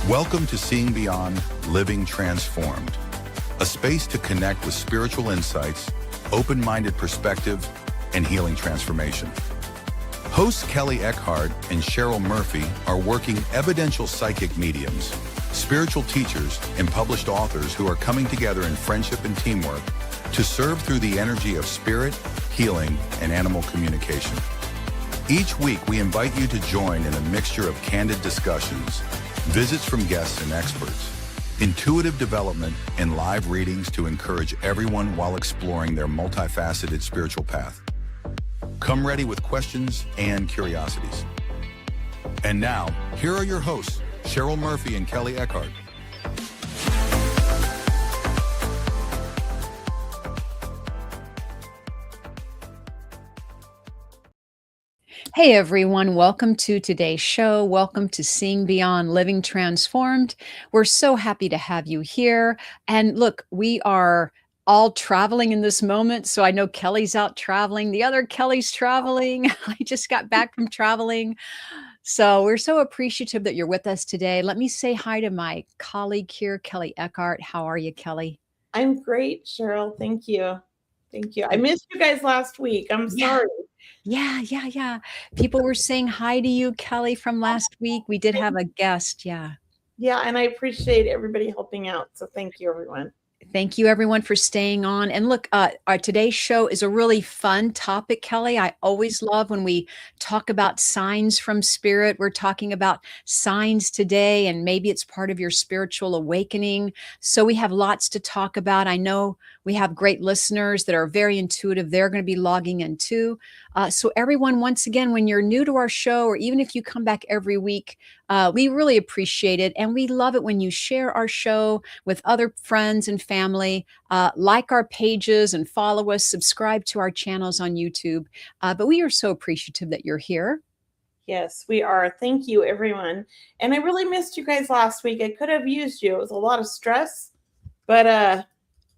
Welcome to Seeing Beyond, Living Transformed, a space to connect with spiritual insights, open-minded perspective, and healing transformation. Hosts Kelley Eckhart and Cheryl Murphy are working evidential psychic mediums, spiritual teachers, and published authors who are coming together in friendship and teamwork to serve through the energy of spirit, healing, and animal communication. Each week, we invite you to join in a mixture of candid discussions, visits from guests and experts, intuitive development, and live readings to encourage everyone while exploring their multifaceted spiritual path. Come ready with questions and curiosities. And now, here are your hosts, Cheryl Murphy and Kelley Eckhart. Hey everyone, welcome to today's show. Welcome to Seeing Beyond, Living Transformed. We're so happy to have you here. And look, we are all traveling in this moment. So I know Kelley's out traveling. The other Kelley's traveling. I just got back from traveling. So we're so appreciative that you're with us today. Let me say hi to my colleague here, Kelley Eckhart. How are you, Kelley? I'm great, Cheryl. Thank you. Thank you. I missed you guys last week. I'm sorry. Yeah. People were saying hi to you, Kelley, from last week. We did have a guest. Yeah, and I appreciate everybody helping out. So thank you, everyone. Thank you, everyone, for staying on. And look, our today's show is a really fun topic, Kelley. I always love when we talk about signs from spirit. We're talking about signs today, and maybe it's part of your spiritual awakening. So we have lots to talk about. I know we have great listeners that are very intuitive. They're going to be logging in too. So everyone, once again, when you're new to our show, or even if you come back every week, we really appreciate it. And we love it when you share our show with other friends and family, like our pages and follow us, subscribe to our channels on YouTube. But we are so appreciative that you're here. Yes, we are. Thank you, everyone. And I really missed you guys last week. I could have used you. It was a lot of stress, but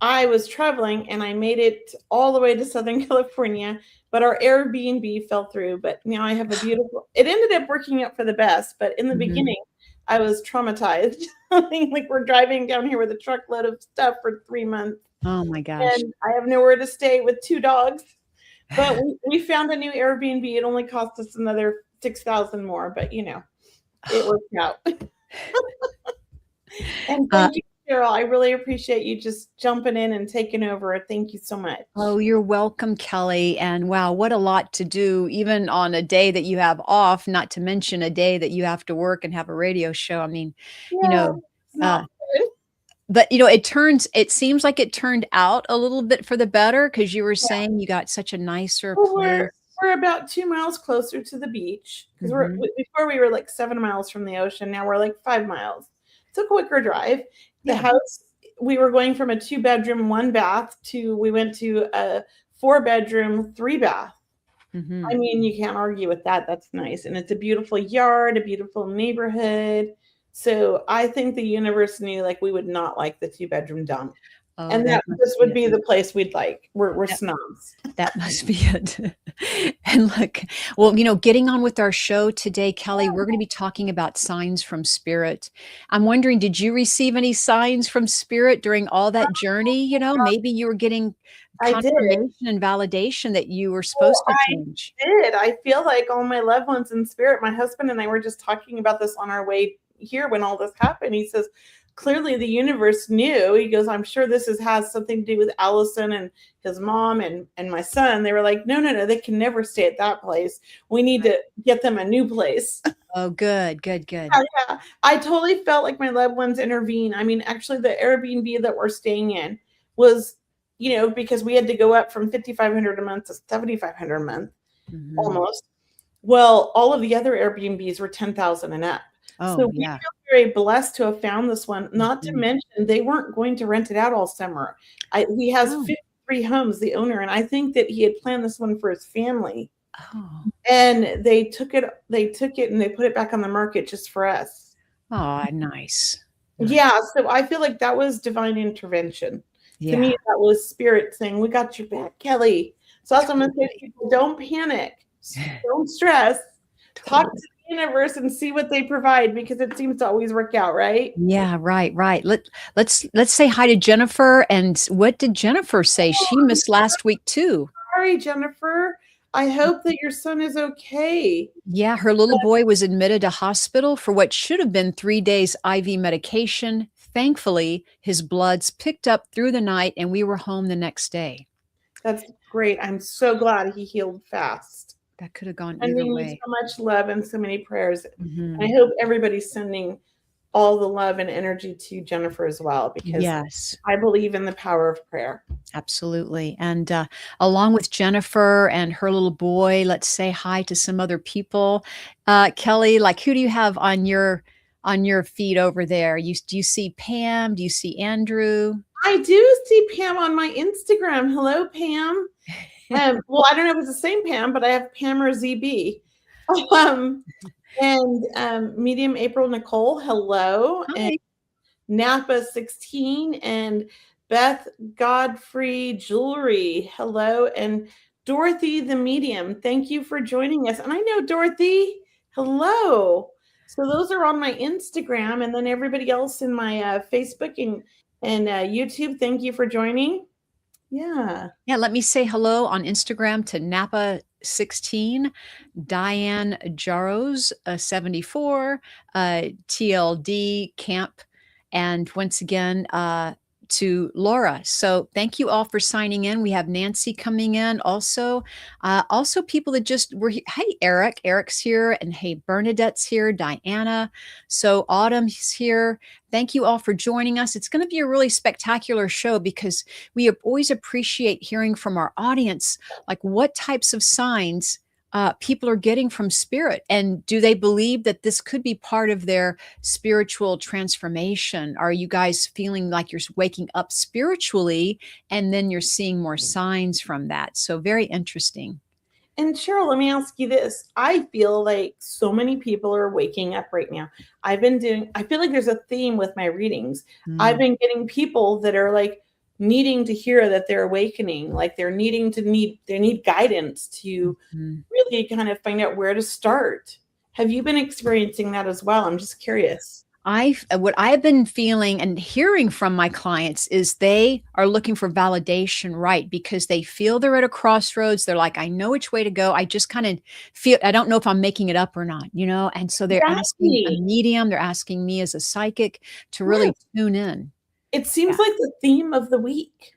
I was traveling and I made it all the way to Southern California, but our Airbnb fell through. But now I have a beautiful, it ended up working out for the best. But in the beginning, I was traumatized. Like we're driving down here with a truckload of stuff for 3 months. Oh my gosh. And I have nowhere to stay with 2 dogs. But we found a new Airbnb. It only cost us another $6,000 more, but it worked out. And thank you, Cheryl. I really appreciate you just jumping in and taking over. Thank you so much. Oh, you're welcome, Kelley. And wow, what a lot to do, even on a day that you have off, not to mention a day that you have to work and have a radio show. I mean, but it seems like it turned out a little bit for the better, because you were saying you got such a nicer place. We're about 2 miles closer to the beach, because before we were like 7 miles from the ocean. Now we're like 5 miles. It's a quicker drive. The house, we were going from a 2-bedroom, 1 bath we went to a 4-bedroom, 3 bath. I mean, you can't argue with that. That's nice. And it's a beautiful yard, a beautiful neighborhood. So I think the universe knew like we would not like the 2-bedroom dump. Oh, and this would be the place we'd like. We're snobs. That must be it. And look, well, getting on with our show today, Kelley, we're going to be talking about signs from spirit. I'm wondering, did you receive any signs from spirit during all that journey? Maybe you were getting confirmation and validation that you were supposed to change. I did. I feel like all my loved ones in spirit, my husband and I were just talking about this on our way here when all this happened. He says, clearly the universe knew. He goes, I'm sure this has something to do with Allison and his mom and my son. They were like, no, they can never stay at that place. We need to get them a new place. Oh, good. Yeah. I totally felt like my loved ones intervened. I mean, actually the Airbnb that we're staying in was, because we had to go up from $5,500 a month to $7,500 a month, almost. Well, all of the other Airbnbs were $10,000 and up. Oh, so we feel very blessed to have found this one. Not to mention they weren't going to rent it out all summer. He has 53 homes, the owner, and I think that he had planned this one for his family. Oh. And they took it and they put it back on the market just for us. Oh, nice. Yeah, so I feel like that was divine intervention. Yeah. To me, that was spirit saying, we got your back, Kelley. So that's what I'm going to say to people, don't panic. Don't stress. Talk to the universe and see what they provide, because it seems to always work out, right? Yeah, right, right. Let's say hi to Jennifer. And what did Jennifer say? Oh, She I'm missed last week too. sorry, Jennifer. I hope that your son is okay. Yeah, her little boy was admitted to hospital for what should have been 3 days IV medication. Thankfully, his bloods picked up through the night and we were home the next day. That's great. I'm so glad he healed fast. That could have gone either Sending you way. so much love and so many prayers. Mhm. I hope everybody's sending all the love and energy to Jennifer as well, because Yes. I believe in the power of prayer. Absolutely. And along with Jennifer and her little boy, let's say hi to some other people. Kelly, like who do you have on your feed over there? Do you see Pam? Do you see Andrew? I do see Pam on my Instagram. Hello, Pam. Well, I don't know if it's the same Pam, but I have Pam or ZB. And Medium April Nicole, hello. And Hi. Napa 16 and Beth Godfrey Jewelry, hello. And Dorothy the Medium, thank you for joining us. And I know Dorothy, hello. So those are on my Instagram, and then everybody else in my Facebook and YouTube, thank you for joining. Yeah. Yeah, let me say hello on Instagram to Napa 16, Diane Jaros 74, TLD Camp, and once again to Laura. So thank you all for signing in. We have Nancy coming in also. Also people that just were here. Hey, Eric's here, and hey, Bernadette's here, Diana. So Autumn's here. Thank you all for joining us. It's going to be a really spectacular show because we always appreciate hearing from our audience, like what types of signs people are getting from spirit, and do they believe that this could be part of their spiritual transformation? Are you guys feeling like you're waking up spiritually and then you're seeing more signs from that? So very interesting. And Cheryl, let me ask you this. I feel like so many people are waking up right now. I feel like there's a theme with my readings. I've been getting people that are like needing to hear that they're awakening, like they need guidance to really kind of find out where to start. Have you been experiencing that as well? I'm just curious. What I've been feeling and hearing from my clients is they are looking for validation, right? Because they feel they're at a crossroads. They're like, I know which way to go. I just kind of feel, I don't know if I'm making it up or not, you know? And so they're asking a medium, they're asking me as a psychic to really tune in. It seems like the theme of the week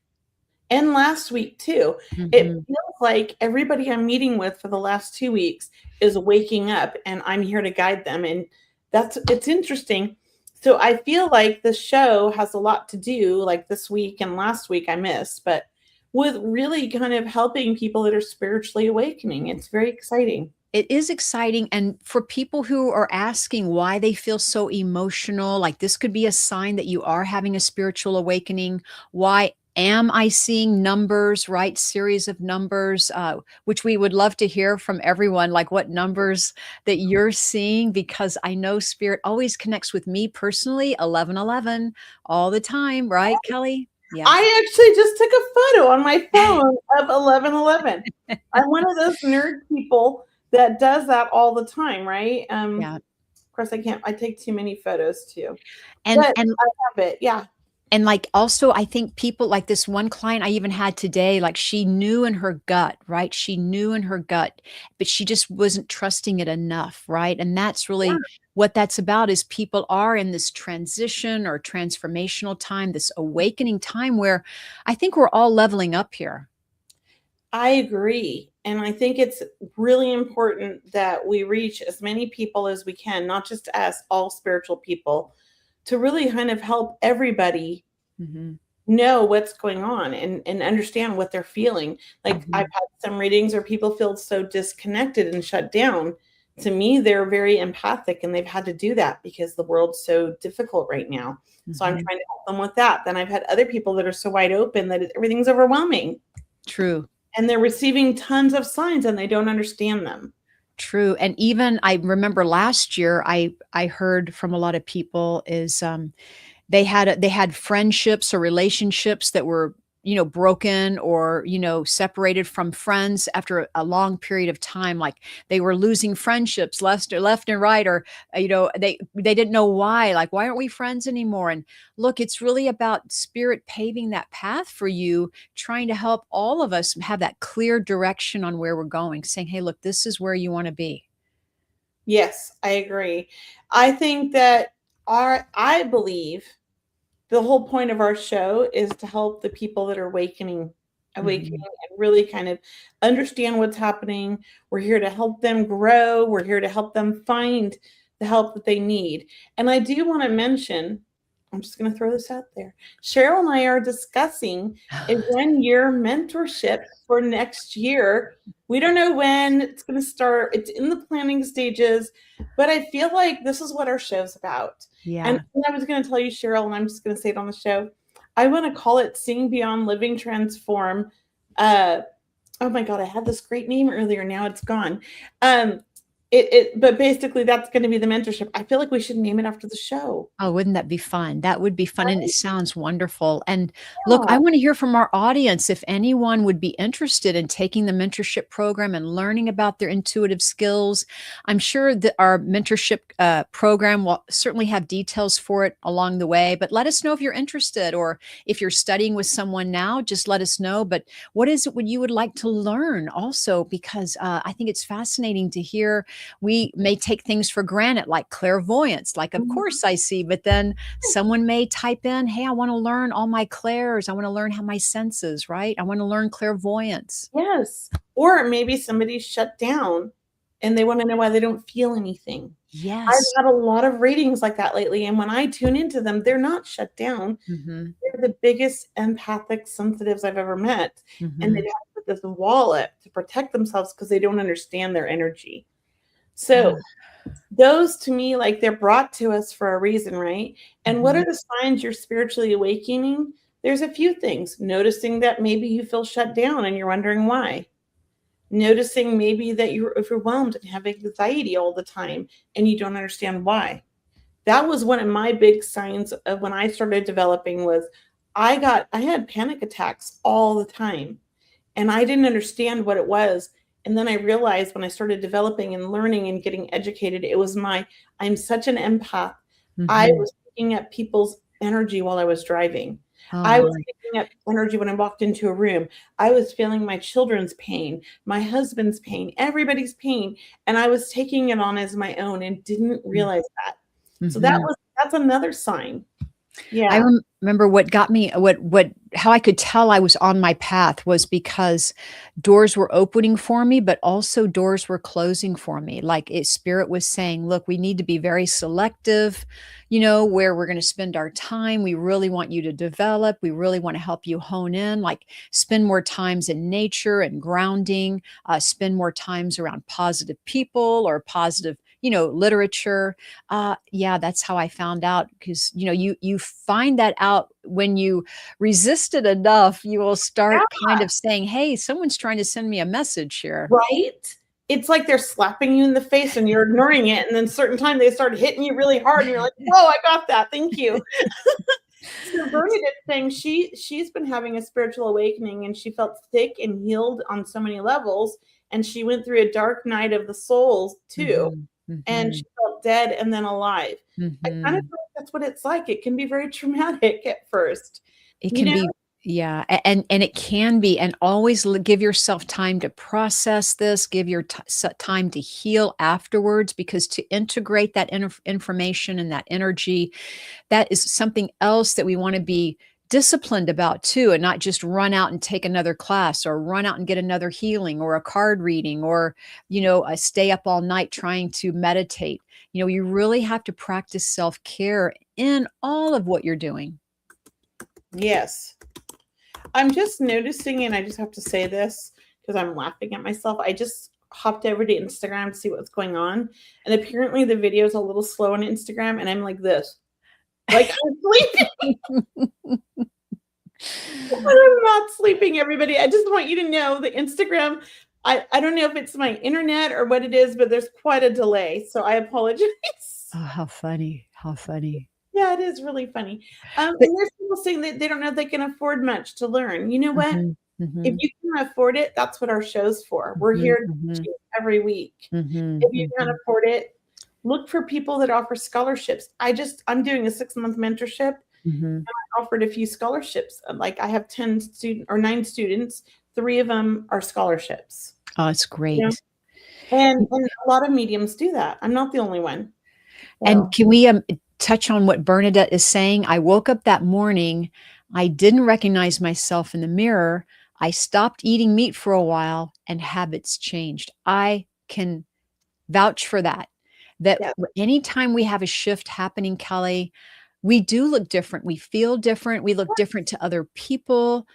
and last week too. It feels like everybody I'm meeting with for the last 2 weeks is waking up, and I'm here to guide them. And it's interesting. So I feel like the show has a lot to do, like this week and last week I missed, but with really kind of helping people that are spiritually awakening. It's very exciting. It is exciting. And for people who are asking why they feel so emotional, like this could be a sign that you are having a spiritual awakening. Why am I seeing numbers, right? Series of numbers, which we would love to hear from everyone, like what numbers that you're seeing, because I know spirit always connects with me personally, 1111 all the time, right, Kelly? Yeah. I actually just took a photo on my phone of 1111. I'm one of those nerd people that does that all the time, right? Yeah. Of course, I take too many photos too. And I have it, yeah. And like also, I think people like this one client I even had today, like she knew in her gut, right? She knew in her gut, but she just wasn't trusting it enough, right? And that's really what that's about, is people are in this transition or transformational time, this awakening time where I think we're all leveling up here. I agree. And I think it's really important that we reach as many people as we can, not just us, all spiritual people, to really kind of help everybody know what's going on and understand what they're feeling. Like I've had some readings where people feel so disconnected and shut down. To me, they're very empathic, and they've had to do that because the world's so difficult right now. So I'm trying to help them with that. Then I've had other people that are so wide open that everything's overwhelming. True. And they're receiving tons of signs and they don't understand them. True. And even I remember last year, I heard from a lot of people is they had friendships or relationships that were broken or, separated from friends after a long period of time, like they were losing friendships left and right, or, they didn't know why, like, why aren't we friends anymore? And look, it's really about spirit paving that path for you, trying to help all of us have that clear direction on where we're going, saying, hey, look, this is where you want to be. Yes, I agree. I think that I believe the whole point of our show is to help the people that are awakening Mhm. and really kind of understand what's happening. We're here to help them grow. We're here to help them find the help that they need. And I do want to mention, I'm just going to throw this out there. Cheryl and I are discussing a 1-year mentorship for next year. We don't know when it's going to start. It's in the planning stages, but I feel like this is what our show's about. And Yeah. I was going to tell you, Cheryl, and I'm just going to say it on the show. I want to call it Seeing Beyond Living Transform. Oh my God, I had this great name earlier. Now it's gone. But basically that's going to be the mentorship. I feel like we should name it after the show. Oh, wouldn't that be fun? That would be fun, and it sounds wonderful. And look, Yeah. I want to hear from our audience if anyone would be interested in taking the mentorship program and learning about their intuitive skills. I'm sure that our mentorship program will certainly have details for it along the way, but let us know if you're interested, or if you're studying with someone now, just let us know. But what is it you would like to learn also? Because I think it's fascinating to hear. We may take things for granted, like clairvoyance, like, of course I see, but then someone may type in, hey, I want to learn all my clairs. I want to learn how my senses, right? I want to learn clairvoyance. Yes. Or maybe somebody's shut down and they want to know why they don't feel anything. I've Yes. had a lot of readings like that lately. And when I tune into them, they're not shut down. Hmm. They're the biggest empathic sensitives I've ever met. And they've Hmm. had to put this wall up to protect themselves because they don't understand their energy. So those to me, like, they're brought to us for a reason, right? And what Hmm. are the signs you're spiritually awakening? There's a few things. Noticing that maybe you feel shut down and you're wondering why. Noticing maybe that you're overwhelmed and have anxiety all the time and you don't understand why. That was one of my big signs of when I started developing was I had panic attacks all the time and I didn't understand what it was. And then I realized when I started developing and learning and getting educated, it was I'm such an empath. I Hmm. was picking up people's energy while I was driving. Oh I was my. picking up energy when I walked into a room. I was feeling my children's pain, my husband's pain, everybody's pain. And I was taking it on as my own and didn't realize that. So Hmm. that's another sign. I Yeah. remember what got me, how I could tell I was on my path was because doors were opening for me, but also doors were closing for me. Like, spirit was saying, look, we need to be very selective, where we're going to spend our time. We really want you to develop. We really want to help you hone in, like spend more times in nature and grounding, spend more times around positive people or positive, literature. Yeah, that's how I found out, because you find that out when you resist it enough, you will start kind of saying, hey, someone's trying to send me a message here. Right? It's like they're slapping you in the face and you're ignoring it, and then certain time they start hitting you really hard and you're like, "Whoa, I got that. Thank you." So Bernadette's saying she's been having a spiritual awakening and she felt sick and healed on so many levels, and she went through a dark night of the souls too, Mhm, and mhm, she felt dead and then alive. I kind of mhm. feel like that's what it's like. It can be very traumatic at first, It you can know? be, yeah, and it can be, and always give yourself time to process this, give your time to heal afterwards, because to integrate that information and that energy, that is something else that we want to be disciplined about too, and not just run out and take another class, or run out and get another healing or a card reading, or stay up all night trying to meditate. You really have to practice self-care in all of what you're doing. Yes. I'm just noticing, and I just have to say this because I'm laughing at myself. I just hopped over to Instagram to see what's going on. And apparently the video is a little slow on Instagram. And I'm like this. Like I'm sleeping. I'm not sleeping, everybody. I just want you to know the Instagram. I don't know if it's my internet or what it is, but there's quite a delay. So I apologize. Oh, how funny, how funny. Yeah, it is really funny. But And there's people saying that they don't know if they can afford much to learn. You know what? mhm, If mhm, you can afford it, that's what our show's for. We're mhm, here to teach mhm, you every week. mhm, If you can't mhm, afford it, look for people that offer scholarships. I'm doing a 6-month mentorship. mhm. Offered a few scholarships. Like I have 10 student or 9 students, 3 of them are scholarships. Oh, it's You know? great. And a lot of mediums do that. I'm not the only one. And So, can we touch on what Bernadette is saying? I woke up that morning. I didn't recognize myself in the mirror. I stopped eating meat for a while and habits changed. I can vouch for that. That yeah. anytime we have a shift happening, Kelly, we do look different. We feel different. We look different to other people.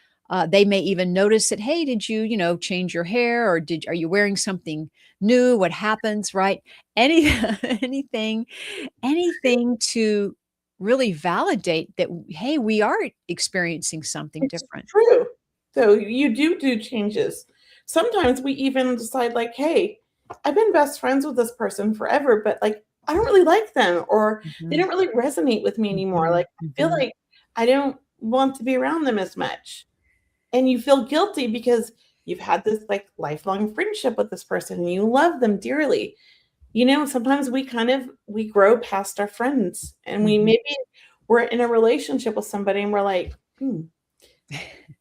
They may even notice that, hey, did you, change your hair or are you wearing something new? What happens, right? Any anything anything to really validate that, hey, we are experiencing something It's different. true. So you do changes. Sometimes we even decide like, "Hey, I've been best friends with this person forever, but like I don't really like them or they Mhm, don't really resonate with me anymore. mhm, Like I feel mhm. like I don't want to be around them as much." And you feel guilty because you've had this like lifelong friendship with this person and you love them dearly. Sometimes we grow past our friends and we Mhm. maybe we're in a relationship with somebody and we're like,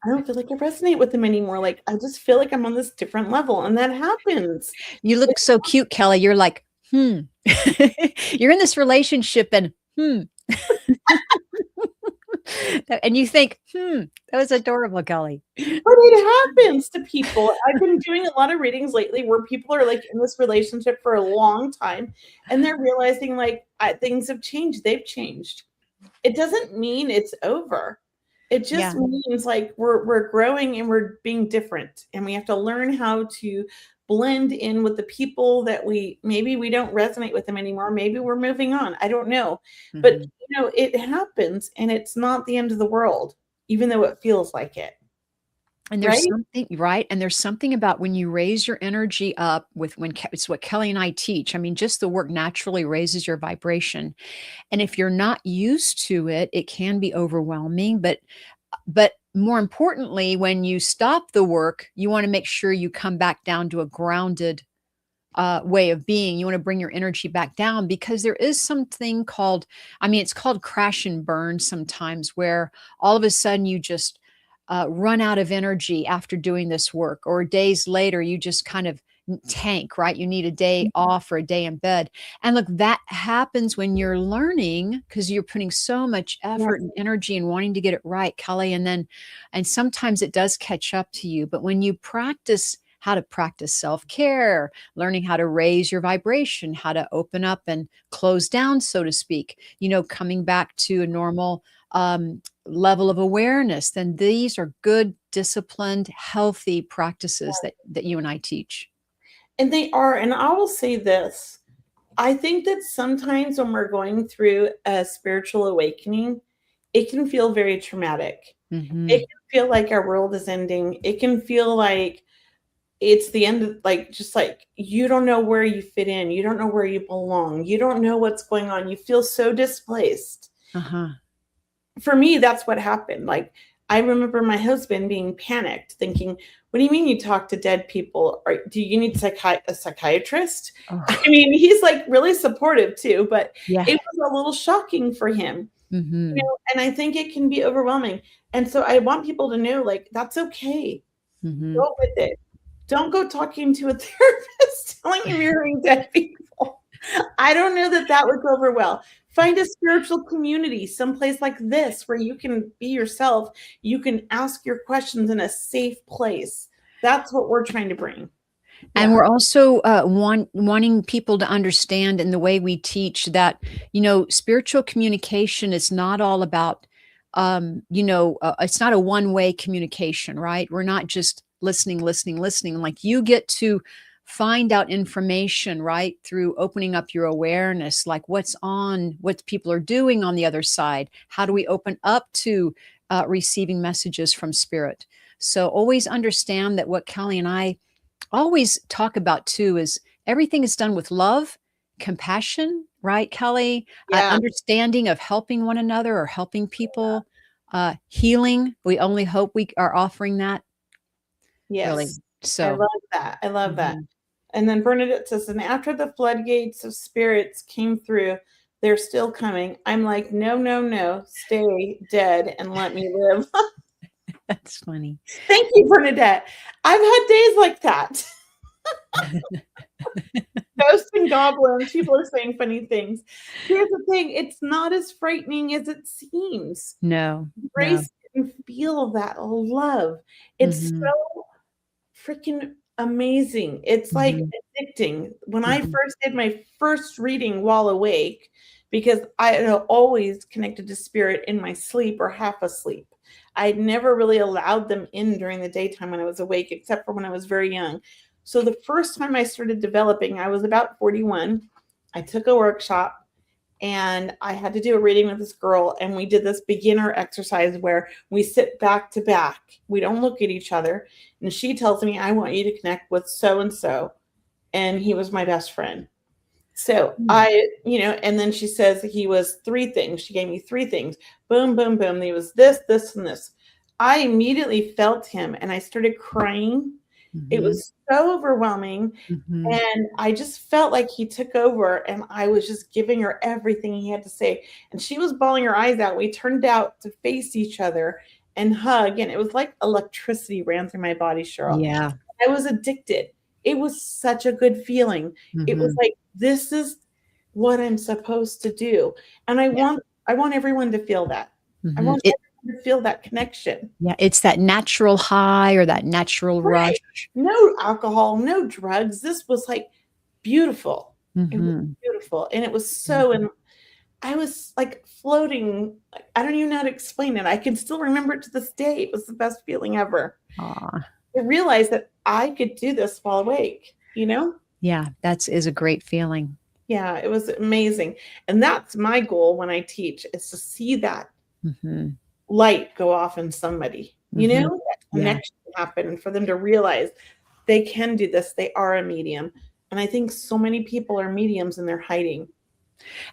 I don't feel like I resonate with them anymore. Like I just feel like I'm on this different level. And that happens. You look It's so cute, Kelly. You're like, "Hmm." You're in this relationship and, "Hmm." And you think, "Hmm, that was adorable, Kelly." but it happens to people. I've been doing a lot of readings lately where people are like in this relationship for a long time and they're realizing like things have changed. They've changed. It doesn't mean it's over. It just Yeah. means like we're growing and we're being different and we have to learn how to blend in with the people that we don't resonate with them anymore. Maybe we're moving on. I don't know. But Mhm. it happens and it's not the end of the world, even though it feels like it. And there's Right? something right, and there's something about when you raise your energy up with it's what Kelly and I teach. I mean, just the work naturally raises your vibration. And if you're not used to it, it can be overwhelming, but more importantly, when you stop the work, you wanna make sure you come back down to a grounded, way of being. You wanna bring your energy back down because there is something called it's called crash and burn sometimes, where all of a sudden you just, run out of energy after doing this work, or days later, you just kind of tank, right? You need a day off or a day in bed. And look, that happens when you're learning because you're putting so much effort Yes. and energy and wanting to get it right, Kelly. And sometimes it does catch up to you. But when you practice how to practice self care, learning how to raise your vibration, how to open up and close down, so to speak, coming back to a normal level of awareness, then these are good, disciplined, healthy practices that you and I teach. And they are, and I will say this. I think that sometimes when we're going through a spiritual awakening, it can feel very traumatic. It Mhm. can feel like our world is ending. It can feel like it's the end of like just like you don't know where you fit in. You don't know where you belong. You don't know what's going on. You feel so displaced. Uh-huh. For me, that's what happened. Like I remember my husband being panicked, thinking, "What do you mean you talk to dead people? Or do you need a psychiatrist?" I Oh, mean, he's like really supportive too, but yeah. it was a little shocking for him. Mhm. And I think it can be overwhelming. And so I want people to know like that's okay. Mhm. Go with it. Don't go talking to a therapist telling him you're hearing dead people. I don't know that that would go over well. Find a spiritual community, someplace like this where you can be yourself. You can ask your questions in a safe place. That's what we're trying to bring. And Yeah. we're also wanting people to understand in the way we teach that, spiritual communication is not all about, it's not a one way communication, right? We're not just listening, listening, listening. Like you get to find out information, right? Through opening up your awareness, like what people are doing on the other side. How do we open up to receiving messages from spirit? So always understand that what Kelly and I always talk about too is everything is done with love compassion, right, Kelly? Yeah. Understanding of helping one another or helping people, healing. We only hope we are offering that, really. Yes. I So, love that. I love that. mhm. And then Bernadette says, and after the floodgates of spirits came through, they're still coming. I'm like, no, no, no, stay dead and let me live. That's funny. Thank you, Bernadette. I've had days like that. Ghosts and goblins. People are saying funny things. Here's the thing, it's not as frightening as it seems. No, no. Embrace and feel that love. It's Mhm, so freaking amazing. It's like mhm, addicting. When I mhm. first did my first reading while awake, because I had always connected to spirit in my sleep or half asleep. I'd never really allowed them in during the daytime when I was awake, except for when I was very young. So the first time I started developing, I was about 41. I took a workshop and I had to do a reading with this girl, and we did this beginner exercise where we sit back to back. We don't look at each other. And she tells me, I want you to connect with so and so. And he was my best friend. So Mm. and then she says he was three things. She gave me three things. Boom, boom, boom. He was this, this, and this. I immediately felt him and I started crying. It Mhm, was so overwhelming. mhm. And I just felt like he took over and I was just giving her everything he had to say. And she was bawling her eyes out. We turned out to face each other and hug. And it was like electricity ran through my body, Cheryl. Yeah. I was addicted. It was such a good feeling. It was Mhm. like, this is what I'm supposed to do. And Yeah. I want everyone to feel that. I Mhm. want everyone to feel that connection. Yeah, it's that natural high or that natural Right. rush. No alcohol, no drugs. This was like beautiful. It was Mhm, beautiful. And it was so, mhm. and I was like floating. I don't even know how to explain it. I can still remember it to this day. It was the best feeling ever. Aw. I realized that I could do this while awake, you know? Yeah, that's is a great feeling. Yeah, it was amazing. And that's my goal when I teach is to see that Mhm, light go off in somebody, mhm. that Yeah. connection happen and for them to realize they can do this. They are a medium. And I think so many people are mediums and they're hiding.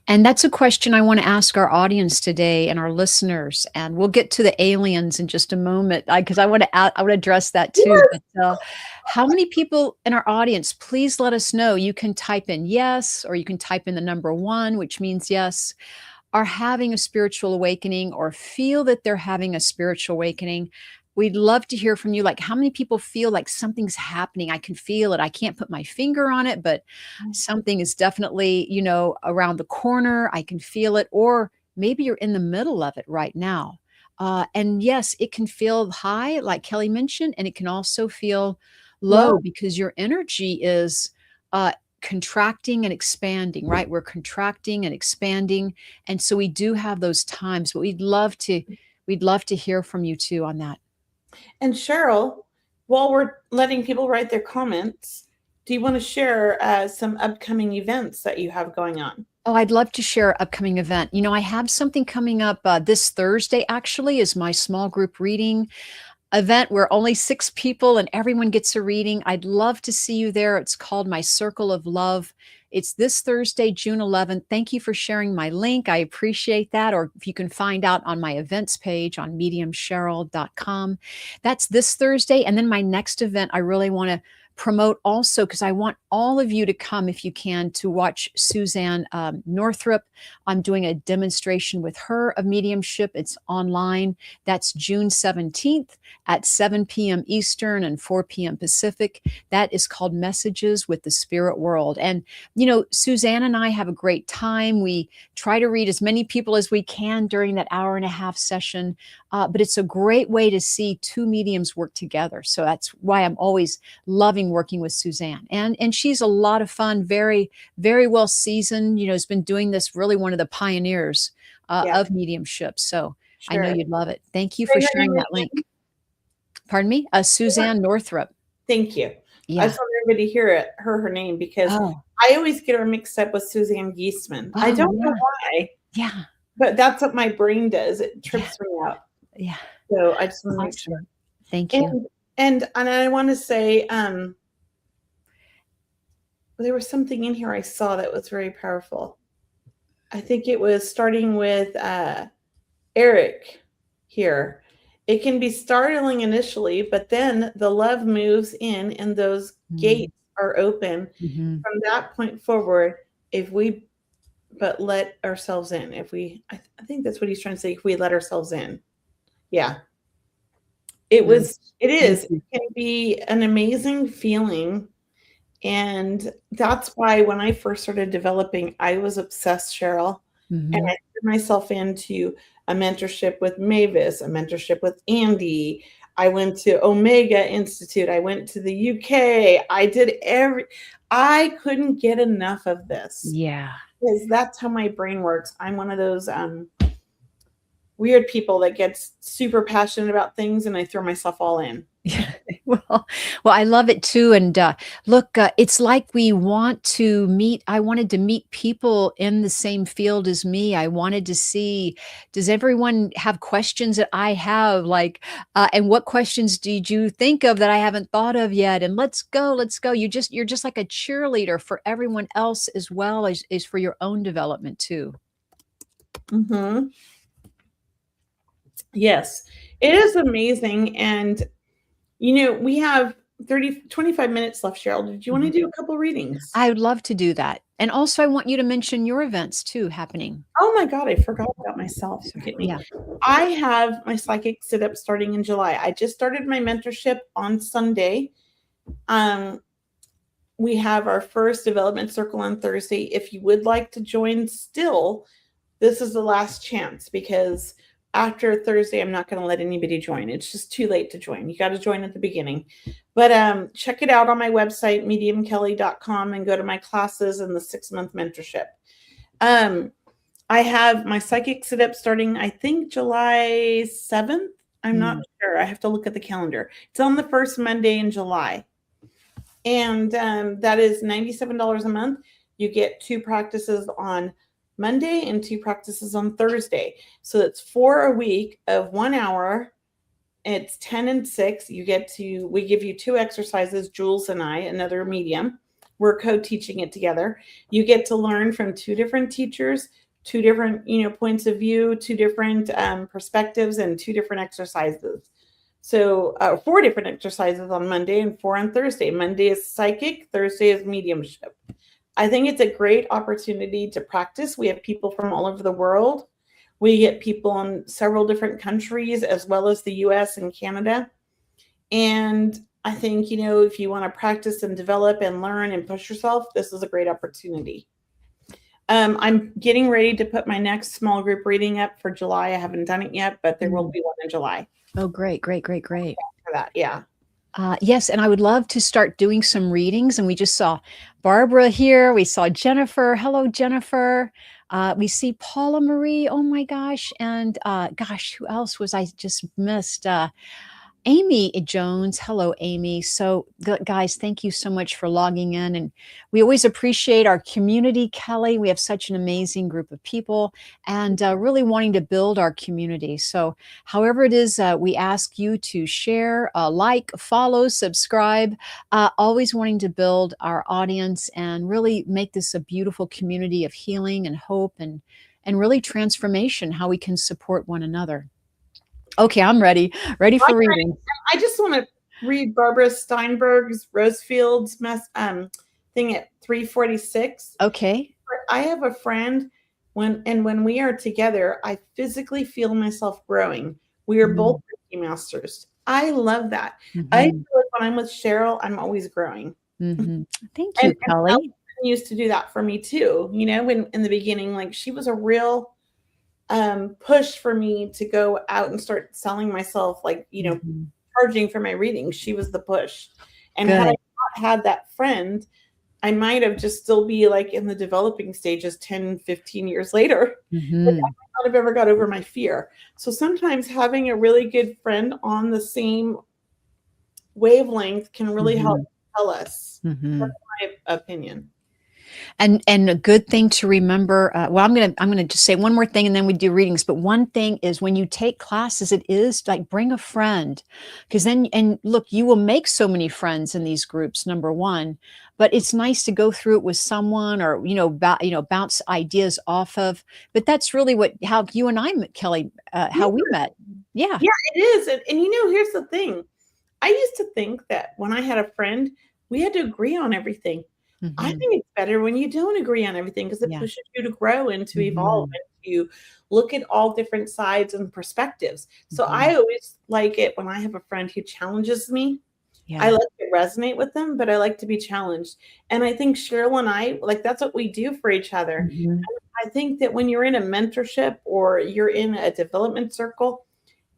And that's a question I wanna ask our audience today and our listeners, and we'll get to the aliens in just a moment, because I wanna address that too, Yes. but, how many people in our audience, please let us know. You can type in "yes," or you can type in the number 1, which means yes, are having a spiritual awakening or feel that they're having a spiritual awakening. We'd love to hear from you. Like, how many people feel like something's happening? I can feel it. I can't put my finger on it, but something is definitely, around the corner. I can feel it. Or maybe you're in the middle of it right now. And yes, it can feel high, like Kelly mentioned, and it can also feel Love. low because your energy is contracting and expanding, right? We're contracting and expanding. And so we do have those times, but we'd love to hear from you too on that. And Cheryl, while we're letting people write their comments, do you want to share some upcoming events that you have going on? Oh, I'd love to share an upcoming event. I have something coming up this Thursday, actually, is my small group reading event where only 6 people and everyone gets a reading. I'd love to see you there. It's called My Circle of Love. It's this Thursday, June 11th. Thank you for sharing my link. I appreciate that. Or if you can find out on my events page on mediumcheryl.com. That's this Thursday. And then my next event, I really want to promote also because I want all of you to come if you can to watch Suzanne Northrup. I'm doing a demonstration with her of mediumship. It's online. That's June 17th at 7 p.m. Eastern and 4 p.m. Pacific. That is called Messages with the Spirit World. And, Suzanne and I have a great time. We try to read as many people as we can during that hour and a half session. But it's a great way to see two mediums work together. So that's why I'm always loving working with Suzanne. And she's a lot of fun, very, very well seasoned, has been doing this, really one of the pioneers Yeah, of mediumship. So I know sure. you'd love it. Thank you Say for her sharing name that link. again. Pardon me? Suzanne Northrup. Thank you. I Yeah. just want everybody to hear it, her name, because Oh. I always get her mixed up with Suzanne Geisman. I Oh, don't know yeah. why, Yeah. but that's what my brain does. It Yeah. trips me out. Yeah. So I just want to make sure. Awesome. Thank you. And I want to say, there was something in here I saw that was very powerful. I think it was starting with Eric here. It can be startling initially, but then the love moves in and those gates are open. From that point forward, if we but let ourselves in, I think that's what he's trying to say, if we let ourselves in. Yeah. It can be an amazing feeling. And that's why when I first started developing, I was obsessed, Cheryl. And I threw myself into a mentorship with Mavis, a mentorship with Andy. I went to Omega Institute. I went to the UK. I couldn't get enough of this. Yeah. Because that's how my brain works. I'm one of those weird people that gets super passionate about things, and I throw myself all in. Well, I love it too. And look, it's like I wanted to meet people in the same field as me. I wanted to see, does everyone have questions that I have? Like, and what questions did you think of that I haven't thought of yet? And let's go. You're just like a cheerleader for everyone else as well as for your own development too. Yes, it is amazing. And we have 25 minutes left, Cheryl. Did you want to do a couple readings? I would love to do that. And also I want you to mention your events too happening. Oh my God, I forgot about myself. Yeah. I have my psychic sit-up starting in July. I just started my mentorship on Sunday. We have our first development circle on Thursday. If you would like to join still, this is the last chance, because after Thursday, I'm not going to let anybody join. It's just too late to join. You got to join at the beginning. But check it out on my website, mediumkelly.com, and go to my classes and the 6-month mentorship. I have my psychic sit-up starting, I think, July 7th. I'm not sure. I have to look at the calendar. It's on the first Monday in July. And that is $97 a month. You get 2 practices on Monday and 2 practices on Thursday. So it's 4 a week of 1 hour. It's 10 and 6. We give you 2 exercises, Jules and I, another medium. We're co-teaching it together. You get to learn from 2 different teachers, 2 different, points of view, 2 different perspectives, and 2 different exercises. So 4 different exercises on Monday and 4 on Thursday. Monday is psychic, Thursday is mediumship. I think it's a great opportunity to practice. We have people from all over the world. We get people in several different countries, as well as the US and Canada. And I think, if you want to practice and develop and learn and push yourself, this is a great opportunity. I'm getting ready to put my next small group reading up for July. I haven't done it yet, but there will be one in July. Oh, great. For that, yeah. Yes, and I would love to start doing some readings. And we just saw Barbara here. We saw Jennifer. Hello, Jennifer. We see Paula Marie. Oh my gosh. And who else was I just missed? Amy Jones. Hello, Amy. So guys, thank you so much for logging in. And we always appreciate our community, Kelly. We have such an amazing group of people and really wanting to build our community. So however it is, we ask you to share, like, follow, subscribe, always wanting to build our audience and really make this a beautiful community of healing and hope and really transformation, how we can support one another. Okay, I'm ready for reading. I just want to read Barbara Steinberg's Rosefield's thing at 346. Okay. I have a friend when we are together, I physically feel myself growing. We are both Reiki masters. I love that. I feel like when I'm with Cheryl, I'm always growing. Thank you, Kelly. And used to do that for me too. When in the beginning, like, she was a real push for me to go out and start selling myself, like, charging for my readings. She was the push. And had I not had that friend, I might have just still be like in the developing stages 10, 15 years later. But I might not have ever got over my fear. So sometimes having a really good friend on the same wavelength can really help tell us. That's my opinion. And a good thing to remember, well, I'm gonna just say one more thing and then we do readings. But one thing is when you take classes, it is like bring a friend, because then and look, you will make so many friends in these groups. Number one, but it's nice to go through it with someone, or bounce ideas off of. But that's really what how you and I met, Kelly, Yeah, how we met. Yeah. yeah, it is. And here's the thing. I used to think that when I had a friend, we had to agree on everything. I Hmm. think it's better when you don't agree on everything because it Yeah. pushes you to grow and to evolve Hmm. and to look at all different sides and perspectives. So Hmm. I always like it when I have a friend who challenges me. I Yeah. like to resonate with them, but I like to be challenged. And I think Cheryl and I, like, that's what we do for each other. Hmm. I think that when you're in a mentorship or you're in a development circle,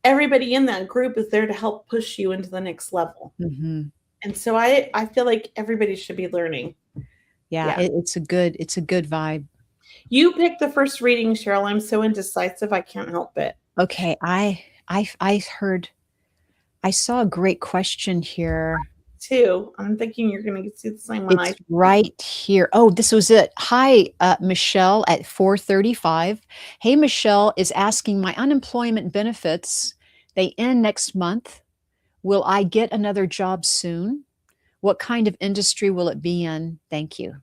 everybody in that group is there to help push you into the next level. Hmm. And so I feel like everybody should be learning. Yeah. Yeah. It's a good vibe. You picked the first reading, Cheryl. I'm so indecisive. I can't help it. Okay, I heard I saw a great question here. Two. I'm thinking you're going to see the same one I It's right here. Oh, this was it. Hi, Michelle at 4:35. Hey, Michelle is asking my unemployment benefits. They end next month. Will I get another job soon? What kind of industry will it be in? Thank you.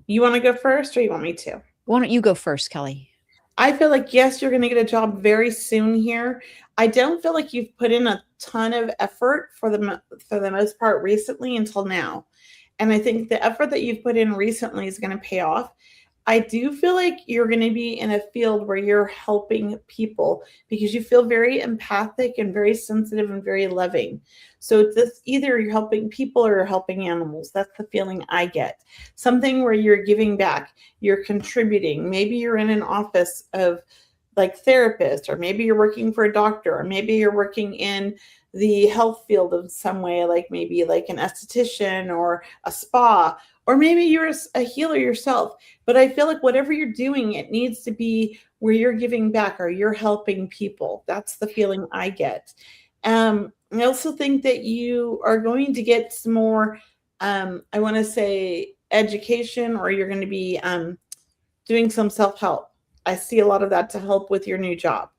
You want to go first or you want me to? Why don't you go first, Kelly? I feel like, yes, you're going to get a job very soon here. I don't feel like you've put in a ton of effort for the most part recently until now. And I think the effort that you've put in recently is going to pay off. I do feel like you're going to be in a field where you're helping people because you feel very empathic and very sensitive and very loving. So it's this either you're helping people or you're helping animals. That's the feeling I get. Something where you're giving back, you're contributing. Maybe you're in an office of like therapist, or maybe you're working for a doctor, or maybe you're working in the health field in some way, like maybe like an esthetician or a spa, or maybe you're a healer yourself. But I feel like whatever you're doing, it needs to be where you're giving back or you're helping people. That's the feeling I get. I also think that you are going to get some more, I want to say, education, or you're going to be doing some self help. I see a lot of that to help with your new job.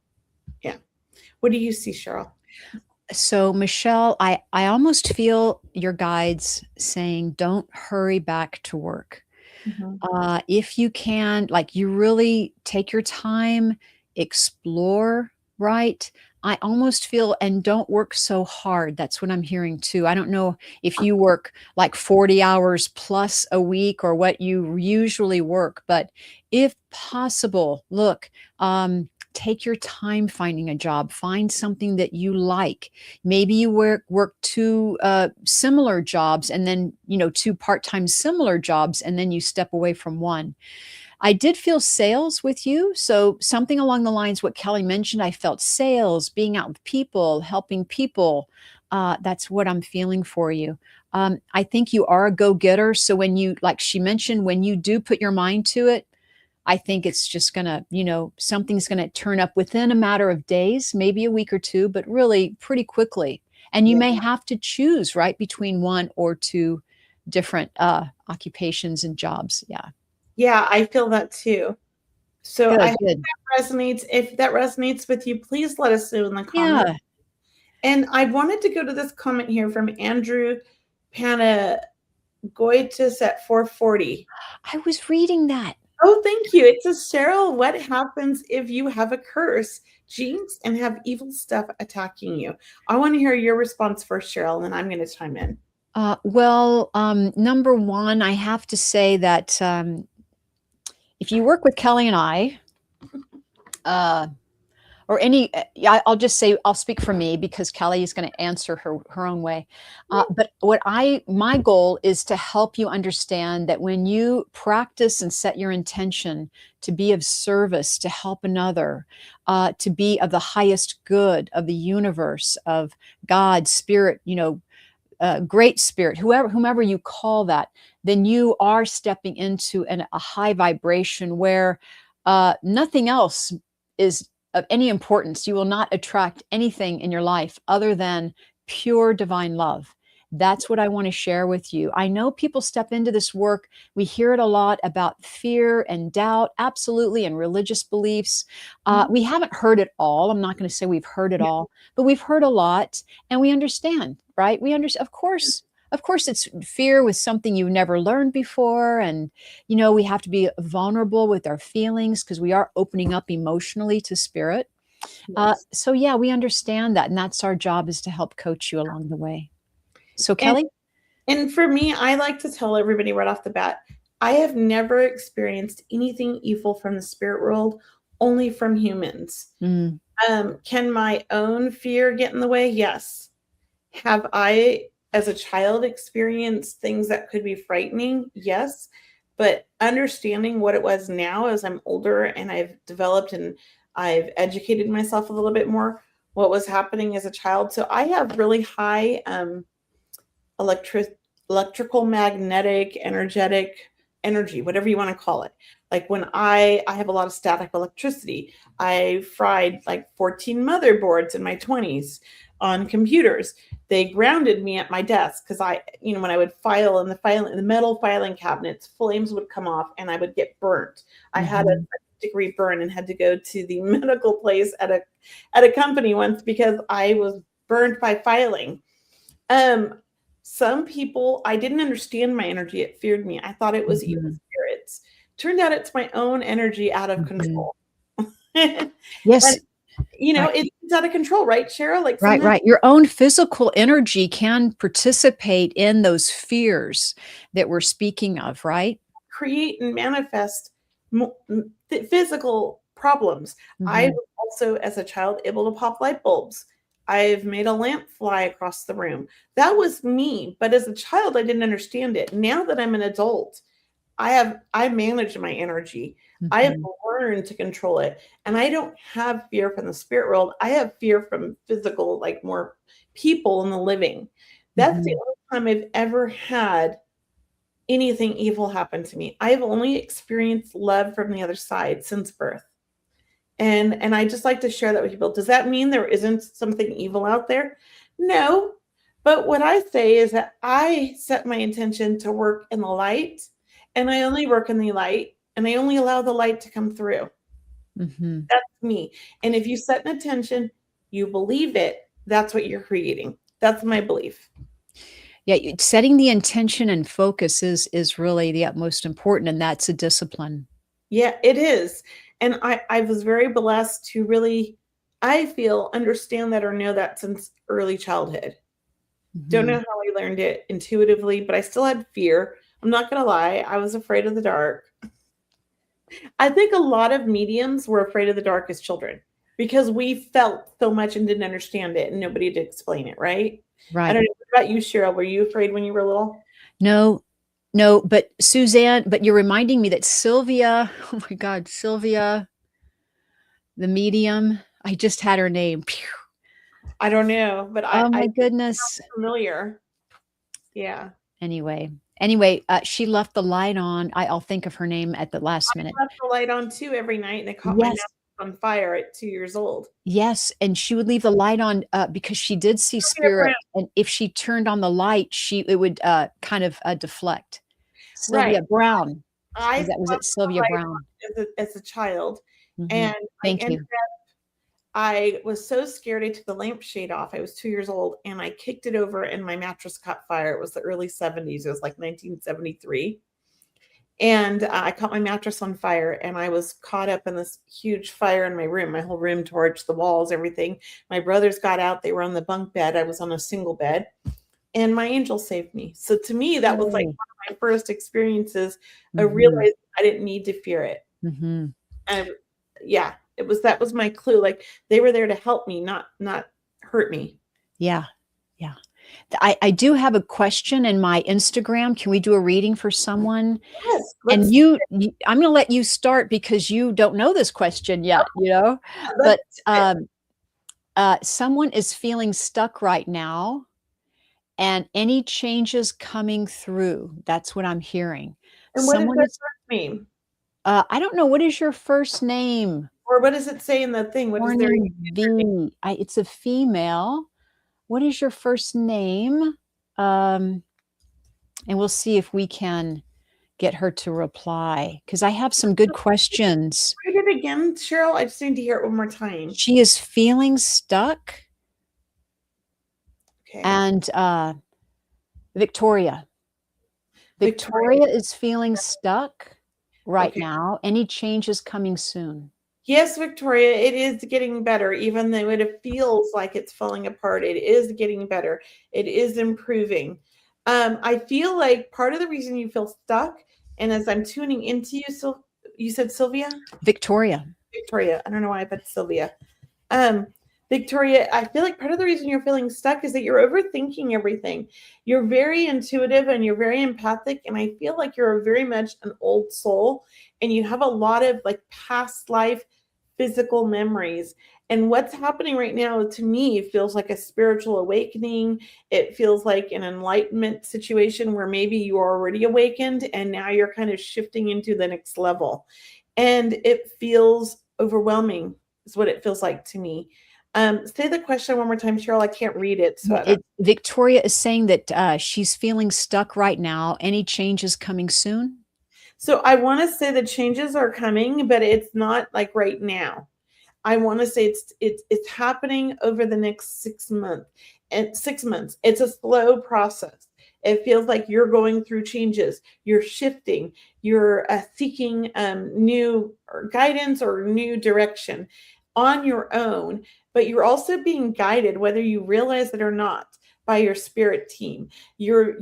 Yeah. What do you see, Cheryl? So, Michelle, I almost feel your guides saying, don't hurry back to work. Mhm. If you can, like, you really take your time, explore, right? I almost feel, and don't work so hard. That's what I'm hearing too. I don't know if you work like 40 hours plus a week or what you usually work, but if possible, look, take your time finding a job, find something that you like. Maybe you work two similar jobs, and then two part-time similar jobs, and then you step away from one. I did feel sales with you, so something along the lines what Kelly mentioned. I felt sales, being out with people, helping people. That's what I'm feeling for you. I think you are a go-getter, so when you, like she mentioned, when you do put your mind to it, I think it's just gonna, something's gonna turn up within a matter of days, maybe a week or two, but really pretty quickly. And you Yeah. may have to choose, right, between one or two different occupations and jobs. Yeah. Yeah, I feel that too. So I Good, hope good. that resonates. If that resonates with you, please let us know in the comments. Yeah. And I wanted to go to this comment here from Andrew Panagoitis at 440. I was reading that. Oh, thank you. It says, Cheryl, what happens if you have a curse, jinx, and have evil stuff attacking you? I want to hear your response first, Cheryl, and then I'm going to chime in. Well, number one, I have to say that if you work with Kelly and I, uh, or any, yeah, I'll just say I'll speak for me because Kelly is going to answer her own way. But my goal is to help you understand that when you practice and set your intention to be of service, to help another, to be of the highest good of the universe, of God, spirit, great spirit, whomever you call that, then you are stepping into a high vibration where nothing else is of any importance. You will not attract anything in your life other than pure divine love. That's what I want to share with you. I know people step into this work. We hear it a lot about fear and doubt, absolutely, and religious beliefs. Mhm. We haven't heard it all. I'm not going to say we've heard it all, but we've heard a lot and we understand, right? We understand, of course, it's fear with something you've never learned before. And, we have to be vulnerable with our feelings because we are opening up emotionally to spirit. Yes. So yeah, we understand that. And that's our job, is to help coach you along the way. So And Kelly? and for me, I like to tell everybody right off the bat, I have never experienced anything evil from the spirit world, only from humans. Mm, Can my own fear get in the way? Yes. Have I, as a child, experienced things that could be frightening? Yes. But understanding what it was now as I'm older and I've developed and I've educated myself a little bit more, what was happening as a child. So I have really high electric electrical, magnetic, energetic energy, whatever you want to call it. Like when I have a lot of static electricity. I fried like 14 motherboards in my 20s on computers. They grounded me at my desk because when I would file in the metal filing cabinets, flames would come off and I would get burnt. I had a mhm, degree burn and had to go to the medical place at a company once because I was burned by filing. Um, some people, I didn't understand my energy. It feared me. I thought it was evil mhm, spirits. Turned out it's my own energy out of mhm. control. And Yes, right, it's out of control, right, Cheryl? Like right, sometimes right. Your own physical energy can participate in those fears that we're speaking of, right? create and manifest physical problems. I Mhm, was also, as a child, able to pop light bulbs. I've made a lamp fly across the room. That was me, but as a child, I didn't understand it. Now that I'm an adult, I manage my energy. I have mhm, learned to control it. And I don't have fear from the spirit world. I have fear from physical, like more people in the living. That's the mhm, only time I've ever had anything evil happen to me. I've only experienced love from the other side since birth. And I just like to share that with people. Does that mean there isn't something evil out there? No. But what I say is that I set my intention to work in the light, and I only work in the light, and I only allow the light to come through. mhm. That's me. And if you set an intention, you believe it, that's what you're creating. That's my belief. Yeah, setting the intention and focus is really the utmost important, and that's a discipline. Yeah, it is. And I was very blessed to really, I feel, understand that or know that since early childhood. Don't know Mhm, how I learned it intuitively, but I still had fear. I'm not gonna lie, I was afraid of the dark. I think a lot of mediums were afraid of the dark as children because we felt so much and didn't understand it and nobody did explain it, right? I right. don't know what about you, Cheryl. Were you afraid when you were little? No, no, but Suzanne, but you're reminding me that Sylvia, oh my God, Sylvia, the medium, I just had her name. Phew. I don't know, but I Oh I my it goodness. sounds familiar. Yeah. Anyway, she left the light on. I'll think of her name at the last minute. Left the light on too every night and it caught my Yes, mattress on fire at 2 years old. yes, and she would leave the light on, because she did see Sylvia spirit, Brown. and if she turned on the light, it would, kind of, deflect. Right. Sylvia Brown. I Was it left the Sylvia light Brown? on as a child, Mhm. and Thank you. I was so scared I took the lampshade off. I was 2 years old, and I kicked it over, and my mattress caught fire. It was the early '70s. It was like 1973, and I caught my mattress on fire, and I was caught up in this huge fire in my room. My whole room torched, the walls, everything. My brothers got out. They were on the bunk bed. I was on a single bed, and my angel saved me. So to me, that was like Yay. one of my first experiences of Mhm, realizing I didn't need to fear it. mhm. And yeah, that was my clue. Like they were there to help me, not hurt me. Yeah, yeah. I do have a question in my Instagram. Can we do a reading for someone? Yes, And let's I'm gonna let you start because you don't know this question yet, let's But, do it. someone is feeling stuck right now, and any changes coming through, that's what I'm hearing. And what does Someone that is first mean? I don't know, what is your first name? Or what does it say in the thing? What is their Morning name? V. It's a female. What is your first name? and we'll see if we can get her to reply, because I have some good questions. Read it again, Cheryl. I just need to hear it one more time. She is feeling stuck. Okay. And Victoria is feeling stuck right now. Any changes coming soon? Yes, Victoria, it is getting better, even though it feels like it's falling apart. It is getting better. It is improving. I feel like part of the reason you feel stuck, and as I'm tuning into you, you said Sylvia? Victoria. I don't know why I put Sylvia. Victoria, I feel like part of the reason you're feeling stuck is that you're overthinking everything. You're very intuitive and you're very empathic. And I feel like you're very much an old soul and you have a lot of like past life physical memories. And what's happening right now to me feels like a spiritual awakening. It feels like an enlightenment situation where maybe you are already awakened and now you're kind of shifting into the next level. And it feels overwhelming is what it feels like to me. Say the question one more time, Cheryl. I can't read it. Victoria is saying that she's feeling stuck right now. Any changes coming soon? So I want to say the changes are coming, but it's not like right now. I want to say it's happening over the next 6 months. And 6 months. It's a slow process. It feels like you're going through changes. You're shifting. You're seeking new guidance or new direction on your own, but you're also being guided, whether you realize it or not, by your spirit team. You're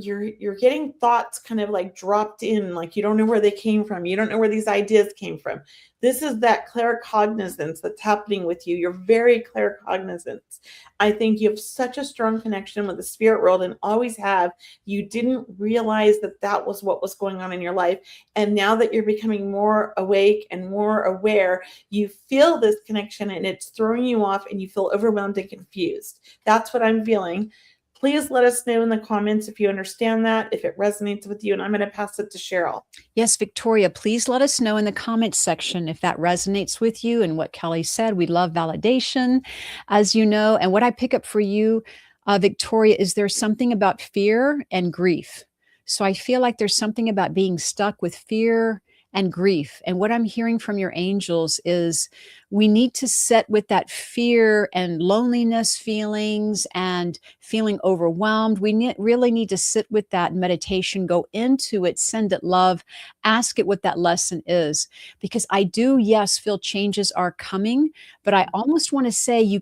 getting thoughts kind of like dropped in, like you don't know where they came from. You don't know where these ideas came from. This is that claircognizance that's happening with you. You're very claircognizant. I think you have such a strong connection with the spirit world and always have. You didn't realize that that was what was going on in your life. And now that you're becoming more awake and more aware, you feel this connection and it's throwing you off and you feel overwhelmed and confused. That's what I'm feeling. Please let us know in the comments if you understand that, if it resonates with you, and I'm going to pass it to Cheryl. Yes, Victoria, please let us know in the comments section if that resonates with you and what Kelley said. We love validation, as you know. And what I pick up for you, Victoria, is there's something about fear and grief. So I feel like there's something about being stuck with fear and grief. And what I'm hearing from your angels is we need to sit with that fear and loneliness feelings and feeling overwhelmed. We really need to sit with that meditation, go into it, send it love, ask it what that lesson is. Because I do, yes, feel changes are coming, but I almost want to say you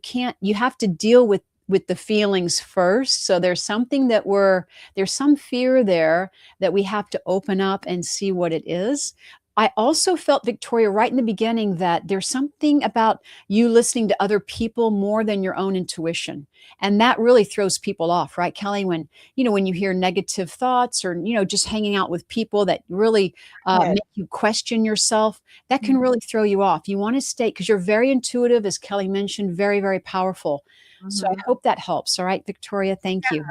have to deal with the feelings first. So there's something there's some fear there that we have to open up and see what it is. I also felt, Victoria, right in the beginning that there's something about you listening to other people more than your own intuition. And that really throws people off, right, Kelley? When you hear negative thoughts or, just hanging out with people that really make you question yourself, that can really throw you off. You want to stay, because you're very intuitive, as Kelley mentioned, very, very powerful. So I hope that helps. All right, Victoria, thank you.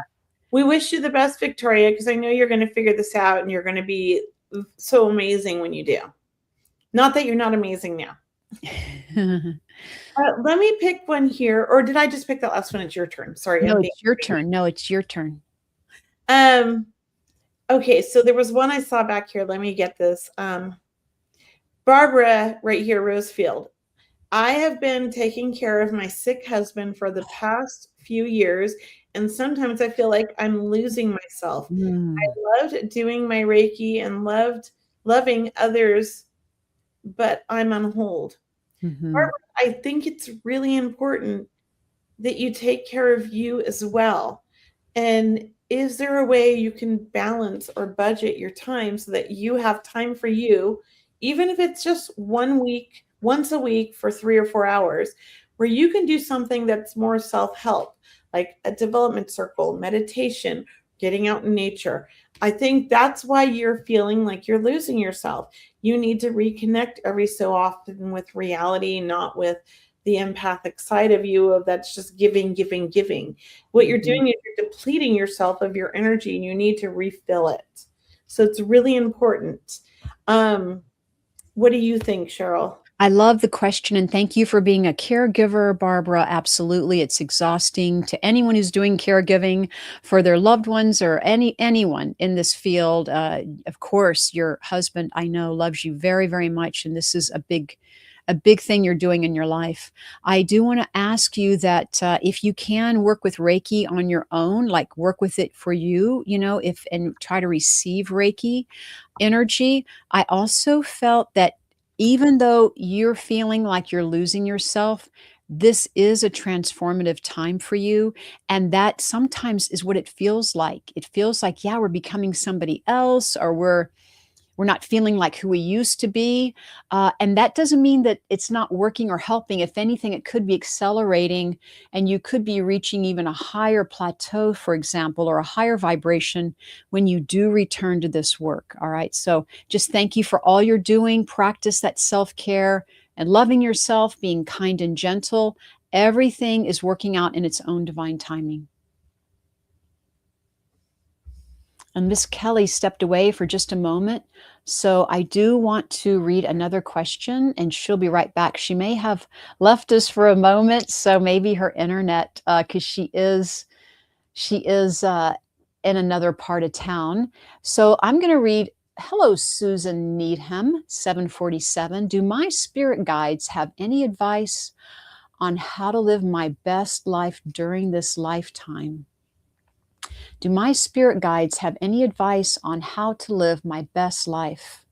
We wish you the best, Victoria, because I know you're going to figure this out and you're going to be so amazing when you do. Not that you're not amazing now. Let me pick one here. Or did I just pick that last one? It's your turn. Sorry. No, it's your turn. No, it's your turn. Okay, so there was one I saw back here. Let me get this. Barbara, right here, Rosefield. I have been taking care of my sick husband for the past few years, and sometimes I feel like I'm losing myself. I loved doing my Reiki and loving others, but I'm on hold. Barbara, I think it's really important that you take care of you as well. And is there a way you can balance or budget your time so that you have time for you, even if it's just once a week for 3 or 4 hours, where you can do something that's more self-help, like a development circle, meditation, getting out in nature. I think that's why you're feeling like you're losing yourself. You need to reconnect every so often with reality, not with the empathic side of you of that's just giving. What you're doing is you're depleting yourself of your energy and you need to refill it. So it's really important. What do you think, Cheryl? I love the question, and thank you for being a caregiver, Barbara. Absolutely. It's exhausting to anyone who's doing caregiving for their loved ones or anyone in this field. Of course, your husband, I know, loves you very, very much, and this is a big thing you're doing in your life. I do want to ask you that if you can work with Reiki on your own, like work with it for you, if and try to receive Reiki energy. I also felt that even though you're feeling like you're losing yourself, this is a transformative time for you. And that sometimes is what it feels like. It feels like, yeah, we're becoming somebody else, or we're not feeling like who we used to be. And that doesn't mean that it's not working or helping. If anything, it could be accelerating, and you could be reaching even a higher plateau, for example, or a higher vibration when you do return to this work. All right. So just thank you for all you're doing. Practice that self care and loving yourself, being kind and gentle. Everything is working out in its own divine timing. And Miss Kelly stepped away for just a moment. So I do want to read another question, and she'll be right back. She may have left us for a moment, so maybe her internet, because she is in another part of town. So I'm going to read. Hello, Susan Needham, 747. Do my spirit guides have any advice on how to live my best life during this lifetime? Do my spirit guides have any advice on how to live my best life?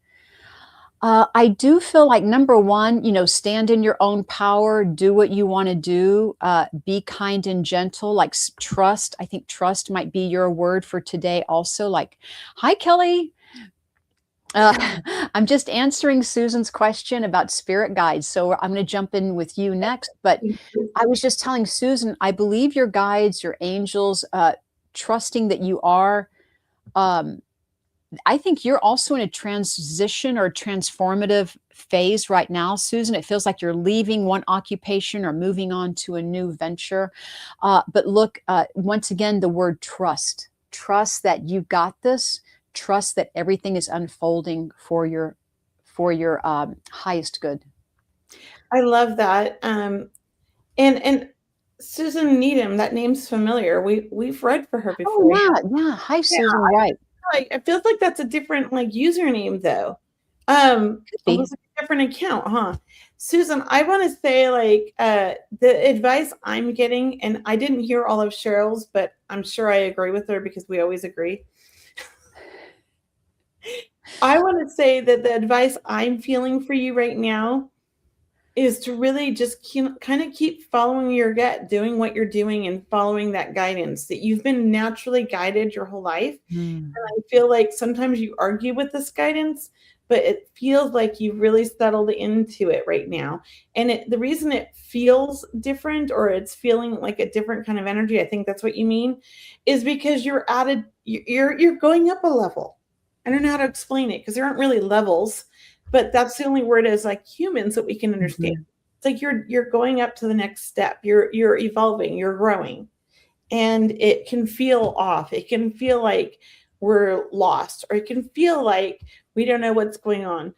I do feel like number one, stand in your own power, do what you want to do, be kind and gentle, like trust. I think trust might be your word for today also. Like, hi, Kelly. I'm just answering Susan's question about spirit guides. So I'm going to jump in with you next. But I was just telling Susan, I believe your guides, your angels, trusting that you are. I think you're also in a transition or transformative phase right now, Susan. It feels like you're leaving one occupation or moving on to a new venture. But look, once again, the word trust. Trust that you've got this. Trust that everything is unfolding for your highest good. I love that. And Susan Needham, that name's familiar. We've read for her Oh before. yeah, yeah. Hi, Yeah, Susan. Right. it feels like that's a different like username though. Could be. Almost like a different account, huh? Susan, I want to say like the advice I'm getting, and I didn't hear all of Cheryl's, but I'm sure I agree with her because we always agree. I want to say that the advice I'm feeling for you right now is to really just kind of keep following your gut, doing what you're doing and following that guidance that you've been naturally guided your whole life. Hmm. And I feel like sometimes you argue with this guidance, but it feels like you've really settled into it right now. And the reason it feels different, or it's feeling like a different kind of energy, I think that's what you mean, is because you're going up a level. I don't know how to explain it because there aren't really levels, but that's the only word as like humans that we can understand. Mhm. It's like you're going up to the next step. You're evolving, you're growing. And it can feel off. It can feel like we're lost, or it can feel like we don't know what's going on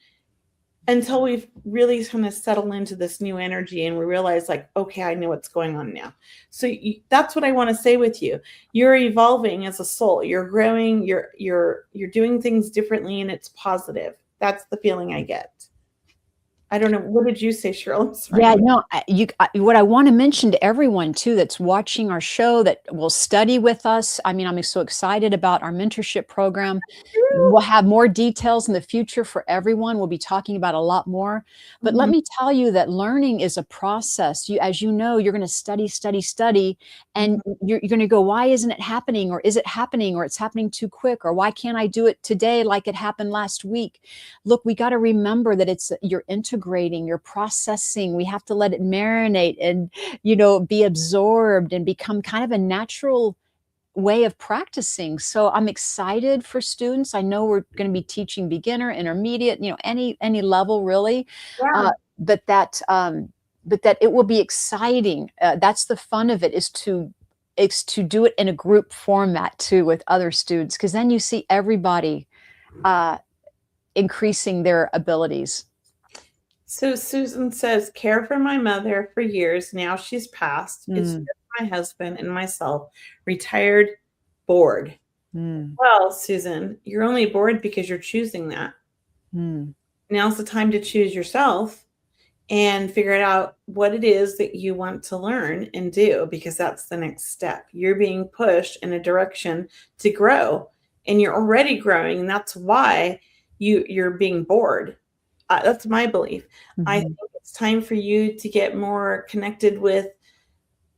until we've really kind of settled into this new energy and we realize like, okay, I know what's going on now. So that's what I want to say with you. You're evolving as a soul. You're growing. You're doing things differently, and it's positive. That's the feeling I get. I don't know. What did you say, Cheryl? I'm sorry. Yeah, no, what I want to mention to everyone too that's watching our show that will study with us. I mean, I'm so excited about our mentorship program. We'll have more details in the future for everyone. We'll be talking about a lot more. But let Mhm. me tell you that learning is a process. As you know, you're going to study, study, study, and you're going to go, why isn't it happening? Or is it happening? Or it's happening too quick? Or why can't I do it today like it happened last week? Look, we got to remember that you're integrating, you're processing. We have to let it marinate and, be absorbed and become kind of a natural way of practicing. So I'm excited for students. I know we're going to be teaching beginner, intermediate, any level really, Yeah. uh, but that but that it will be exciting. That's the fun of it, is to do it in a group format too with other students, because then you see everybody uh, increasing their abilities. So Susan says, care for my mother for years. Now she's passed. It's Mm, just my husband and myself, retired, bored. mm, Well, Susan, you're only bored because you're choosing that. mm, Now's the time to choose yourself and figure out what it is that you want to learn and do, because that's the next step. You're being pushed in a direction to grow, and you're already growing, and that's why you're being bored. That's my belief. I think mhm. it's time for you to get more connected with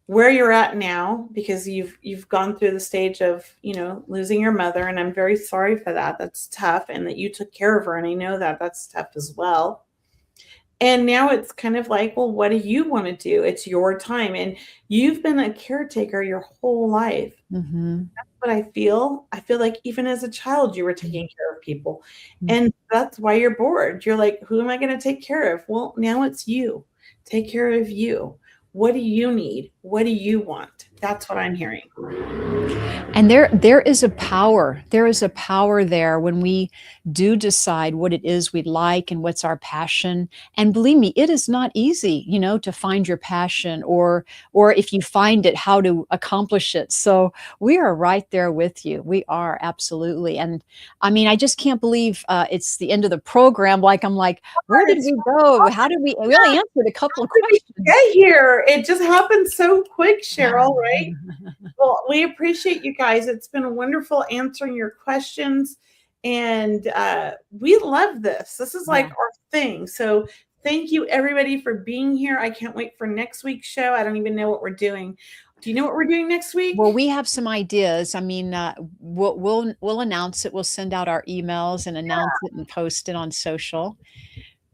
where you're at now, because you've gone through the stage of, losing your mother, and I'm very sorry for that. That's tough, and that you took care of her, and I know that that's tough as well. And now it's kind of like, well, what do you want to do? It's your time, and you've been a caretaker your whole life. Mhm. But I feel like even as a child you were taking Mhm. care of people, Mhm. and that's why you're bored. You're like, who am I going to take care of? Well, now it's you. Take care of you. What do you need? What do you want? That's what I'm hearing. And there is a power. There is a power there when we do decide what it is we like and what's our passion. And believe me, it is not easy, to find your passion, or if you find it, how to accomplish it. So we are right there with you. We are absolutely. And I mean, I just can't believe it's the end of the program. Like I'm like, where did It's we go? How did we only answered a couple of How did we questions. get here? It just happened so quick, Cheryl, right? Well, we appreciate you guys. It's been wonderful answering your questions. And we love this. This is like Yeah. our thing. So thank you, everybody, for being here. I can't wait for next week's show. I don't even know what we're doing. Do you know what we're doing next Well, week? we have some ideas. I mean, we'll announce it. We'll send out our emails and announce it and post it on social.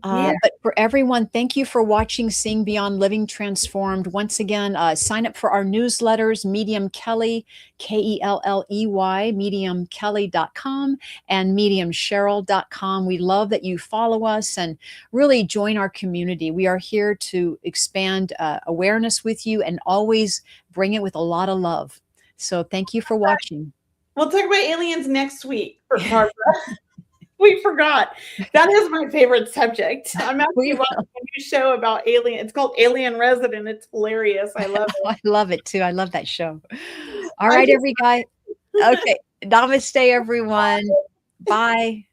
Yeah. But for everyone, thank you for watching Seeing Beyond Living Transformed. Once again, sign up for our newsletters, Medium Kelley, Kelley, mediumkelly.com and mediumcheryl.com. We love that you follow us and really join our community. We are here to expand awareness with you and always bring it with a lot of love. So thank you for watching. We'll talk about aliens next week, Barbara. We forgot. That is my favorite subject. I'm actually We watching a new show about alien. It's called Alien Resident. It's hilarious. I love it. I love it too. I love that show. All I right, just every guy. Okay. Namaste, everyone. Bye.